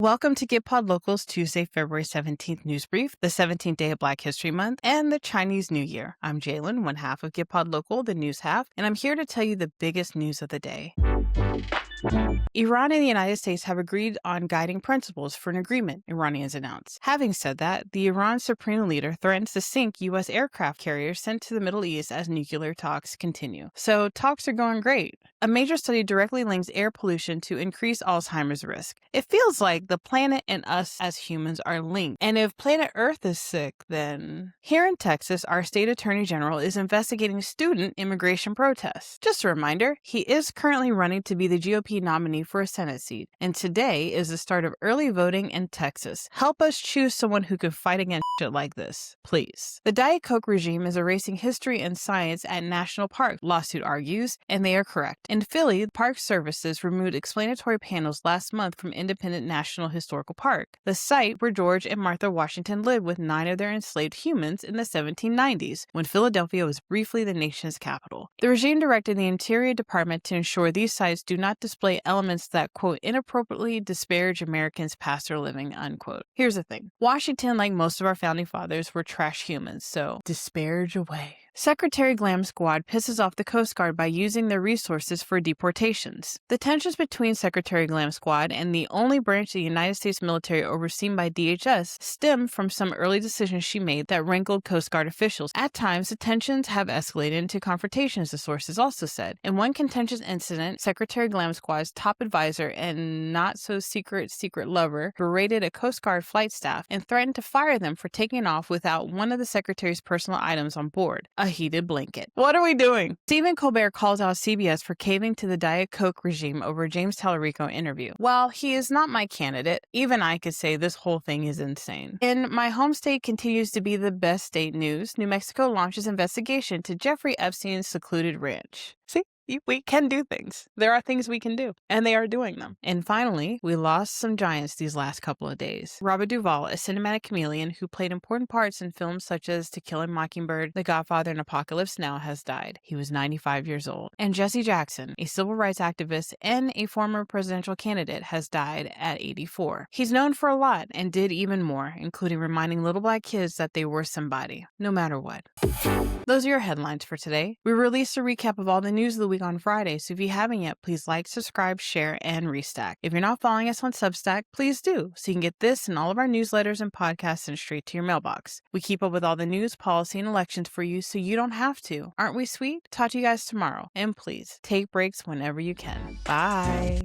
Welcome to GitPod Local's Tuesday, February 17th news brief, the 17th day of Black History Month, and the Chinese New Year. I'm Jalen, one half of GitPod Local, the news half, and I'm here to tell you the biggest news of the day. Iran and the United States have agreed on guiding principles for an agreement, Iranians announced. Having said that, the Iran Supreme Leader threatens to sink U.S. aircraft carriers sent to the Middle East as nuclear talks continue. So talks are going great. A major study directly links air pollution to increased Alzheimer's risk. It feels like the planet and us as humans are linked. And if planet Earth is sick, then... Here in Texas, our state attorney general is investigating student immigration protests. Just a reminder, he is currently running to be the GOP nominee for a Senate seat. And today is the start of early voting in Texas. Help us choose someone who can fight against shit like this, please. The Diet Coke regime is erasing history and science at national parks, lawsuit argues, and they are correct. In Philly, Park Services removed explanatory panels last month from Independent National Historical Park, the site where George and Martha Washington lived with 9 of their enslaved humans in the 1790s, when Philadelphia was briefly the nation's capital. The regime directed the Interior Department to ensure these sites do not display elements that, quote, inappropriately disparage Americans past their living, unquote. Here's the thing. Washington, like most of our founding fathers, were trash humans, so disparage away. Secretary Glam Squad pisses off the Coast Guard by using their resources for deportations. The tensions between Secretary Glam Squad and the only branch of the United States military overseen by DHS stem from some early decisions she made that rankled Coast Guard officials. At times, the tensions have escalated into confrontations, the sources also said. In one contentious incident, Secretary Glam Squad's top advisor and not-so-secret lover berated a Coast Guard flight staff and threatened to fire them for taking off without one of the Secretary's personal items on board. A heated blanket. What are we doing? Stephen Colbert calls out CBS for caving to the Diet Coke regime over a James Tallarico interview. While he is not my candidate, even I could say this whole thing is insane. And my home state continues to be the best state news. New Mexico launches investigation to Jeffrey Epstein's secluded ranch. See? We can do things. There are things we can do, and they are doing them. And finally, we lost some giants these last couple of days. Robert Duvall, a cinematic chameleon who played important parts in films such as To Kill a Mockingbird, The Godfather, and Apocalypse Now, has died. He was 95 years old. And Jesse Jackson, a civil rights activist and a former presidential candidate, has died at 84. He's known for a lot and did even more, including reminding little black kids that they were somebody, no matter what. Those are your headlines for today. We released a recap of all the news of the week on Friday, so if you haven't yet, please like, subscribe, share, and restack. If you're not following us on Substack, please do, so you can get this and all of our newsletters and podcasts sent straight to your mailbox. We keep up with all the news, policy, and elections for you so you don't have to. Aren't we sweet? Talk to you guys tomorrow. And please, take breaks whenever you can. Bye!